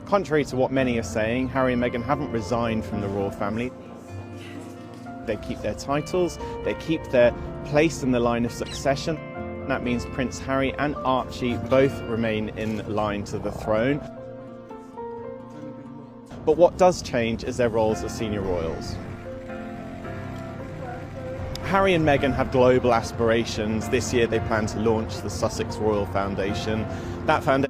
Contrary to what many are saying, Harry and Meghan haven't resigned from the royal family. They keep their titles, they keep their place in the line of succession. That means Prince Harry and Archie both remain in line to the throne. But what does change is their roles as senior royals. Harry and Meghan have global aspirations. This year they plan to launch the Sussex Royal Foundation. That foundation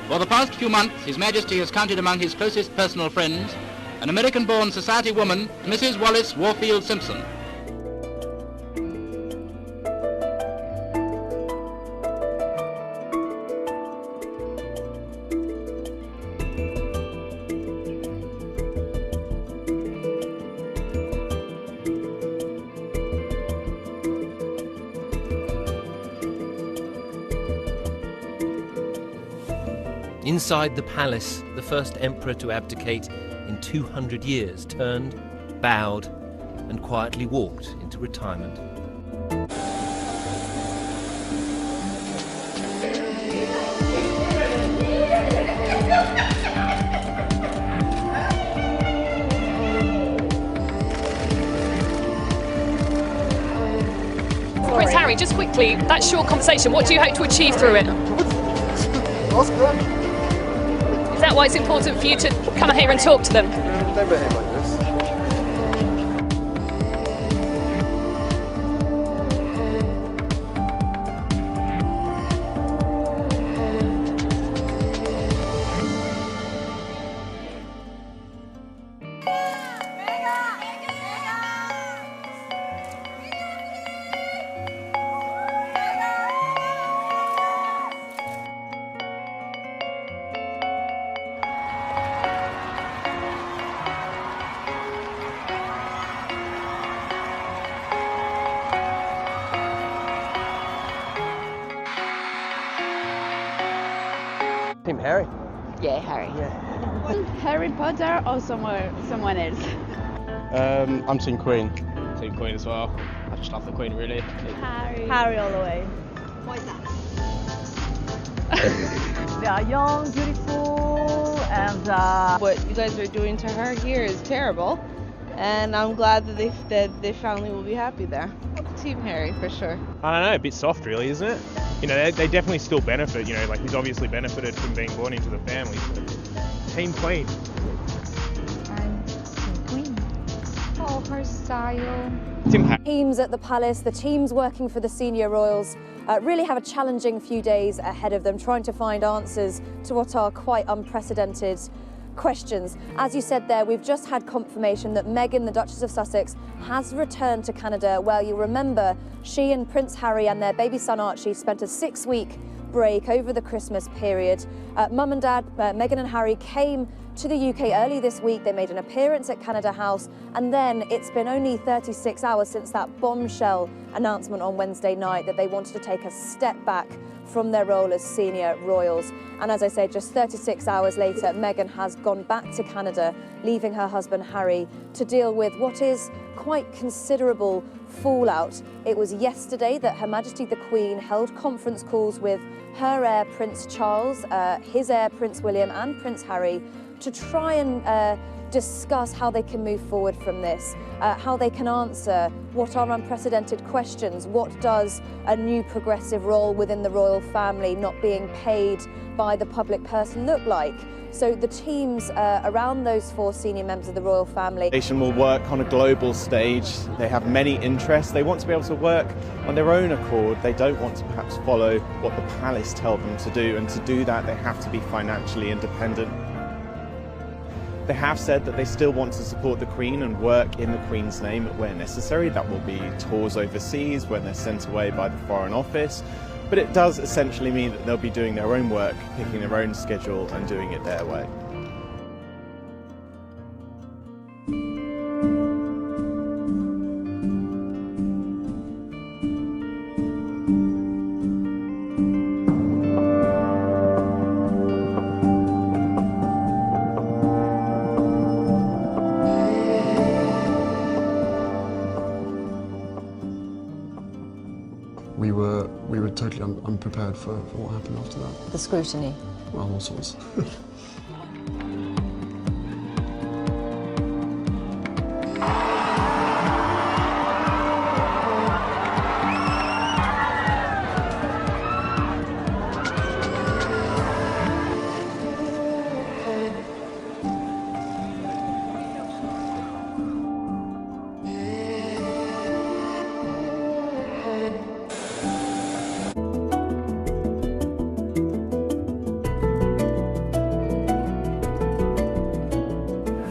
For the past few months, His Majesty has counted among his closest personal friends an American-born society woman, Mrs. Wallis Warfield Simpson. Inside the palace, the first emperor to abdicate in 200 years turned, bowed, and quietly walked into retirement. Prince Harry, just quickly, that short conversation, what do you hope to achieve through it? Is that why it's important for you to come here and talk to them? Don't behave like this. Team Harry? Yeah, Harry. Yeah. Harry Potter or someone else? I'm Team Queen. Team Queen as well. I just love the Queen really. Harry all the way. Why is that? They are young, beautiful, and what you guys are doing to her here is terrible, and I'm glad that their family will be happy there. Team Harry for sure. I don't know, a bit soft really, isn't it? You know, they definitely still benefit, you know, like he's obviously benefited from being born into the family. Team Queen. I'm Team Queen. Oh, her style. Team Harry. Teams at the palace, the teams working for the senior royals really have a challenging few days ahead of them, trying to find answers to what are quite unprecedented questions. As you said there, we've just had confirmation that Meghan, the Duchess of Sussex, has returned to Canada, where you remember she and Prince Harry and their baby son Archie spent a 6-week break over the Christmas period. Mum and Dad, Meghan and Harry, came to the UK early this week. They made an appearance at Canada House, and then it's been only 36 hours since that bombshell announcement on Wednesday night that they wanted to take a step back from their role as senior royals. And as I say, just 36 hours later, Meghan has gone back to Canada, leaving her husband Harry to deal with what is quite considerable fallout. It was yesterday that Her Majesty the Queen held conference calls with her heir Prince Charles, his heir Prince William and Prince Harry to try and discuss how they can move forward from this, how they can answer what are unprecedented questions. What does a new progressive role within the royal family, not being paid by the public person, look like? So the teams around those 4 senior members of the royal family. The nation will work on a global stage. They have many interests. They want to be able to work on their own accord. They don't want to perhaps follow what the palace tell them to do, and to do that they have to be financially independent. They have said that they still want to support the Queen and work in the Queen's name where necessary. That will be tours overseas when they're sent away by the Foreign Office. But it does essentially mean that they'll be doing their own work, picking their own schedule and doing it their way. prepared for what happened after that. The scrutiny. Well, all sorts.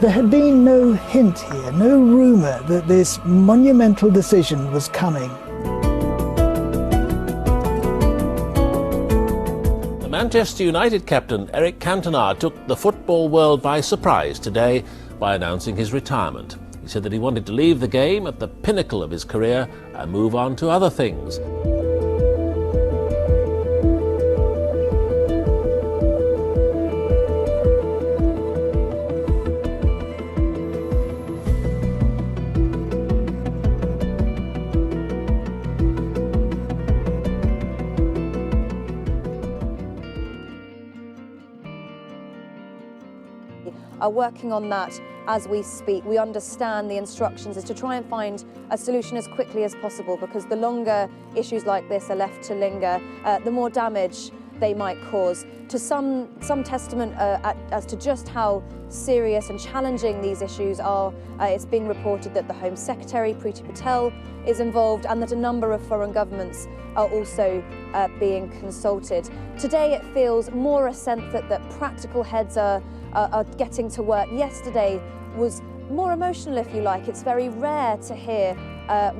There had been no hint here, no rumour that this monumental decision was coming. The Manchester United captain Eric Cantona took the football world by surprise today by announcing his retirement. He said that he wanted to leave the game at the pinnacle of his career and move on to other things. Are working on that as we speak. We understand the instructions is to try and find a solution as quickly as possible, because the longer issues like this are left to linger, the more damage they might cause. To some testament as to just how serious and challenging these issues are, it's being reported that the Home Secretary, Priti Patel, is involved, and that a number of foreign governments are also being consulted. Today it feels more a sense that practical heads are getting to work. Yesterday was more emotional, if you like. It's very rare to hear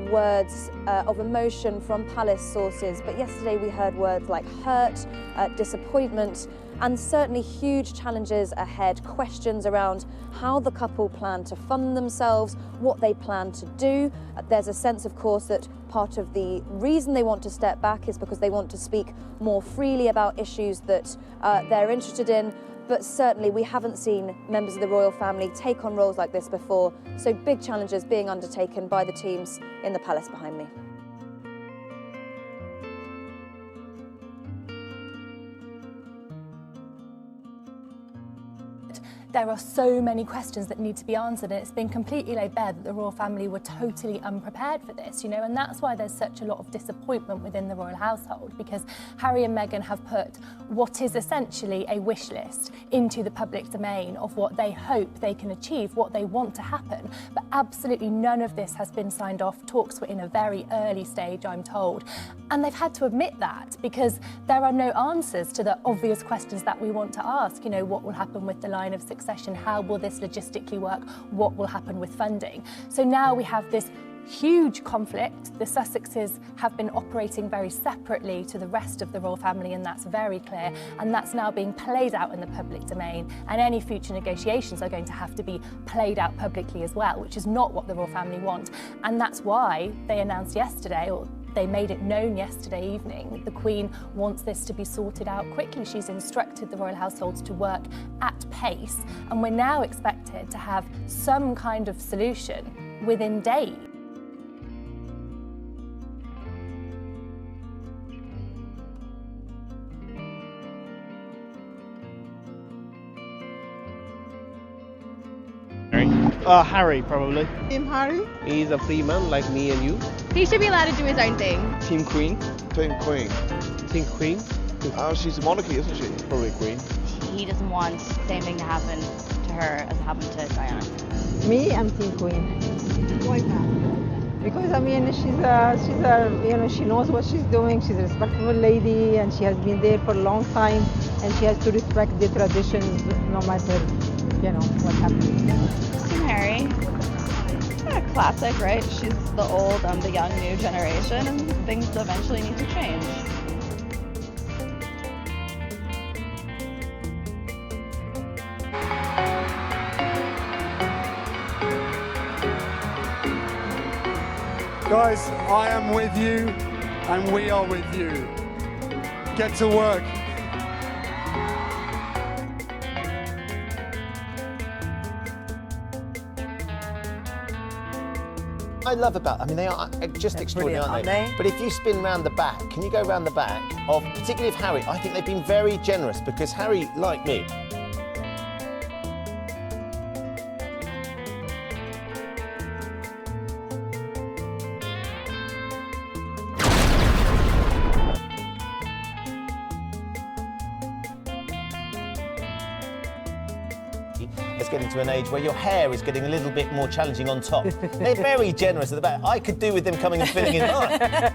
words of emotion from palace sources, but yesterday we heard words like hurt, disappointment, and certainly huge challenges ahead, questions around how the couple plan to fund themselves, what they plan to do. There's a sense, of course, that part of the reason they want to step back is because they want to speak more freely about issues that they're interested in. But certainly we haven't seen members of the royal family take on roles like this before, so big challenges being undertaken by the teams in the palace behind me. There are so many questions that need to be answered, and it's been completely laid bare that the royal family were totally unprepared for this, and that's why there's such a lot of disappointment within the royal household, because Harry and Meghan have put what is essentially a wish list into the public domain of what they hope they can achieve, what they want to happen, but absolutely none of this has been signed off. Talks were in a very early stage, I'm told, and they've had to admit that because there are no answers to the obvious questions that we want to ask. What will happen with the line of succession? How will this logistically work? What will happen with funding? So now we have this huge conflict. The Sussexes have been operating very separately to the rest of the royal family, and that's very clear, and that's now being played out in the public domain, and any future negotiations are going to have to be played out publicly as well, which is not what the royal family want. And that's why they announced yesterday, or they made it known yesterday evening, the Queen wants this to be sorted out quickly. She's instructed the royal households to work at pace, and we're now expected to have some kind of solution within days. Harry, probably. Team Harry? He's a free man like me and you. He should be allowed to do his own thing. Team Queen? Team Queen. Team Queen? She's a monarchy, isn't she? Probably Queen. He doesn't want the same thing to happen to her as happened to Diana. Me, I'm Team Queen. Why that? Because she knows what she's doing. She's a respectable lady, and she has been there for a long time, and she has to respect the traditions no matter, what happens. Team Harry. Classic, right? She's the old, I'm the young, new generation, and things eventually need to change. Guys, I am with you, and we are with you. Get to work. I love about, I mean, they are just extraordinary, aren't they? But if you spin round the back, can you go round the back of, particularly of Harry, I think they've been very generous because Harry, like me, is getting to an age where your hair is getting a little bit more challenging on top. They're very generous at the back. I could do with them coming and filling in mine.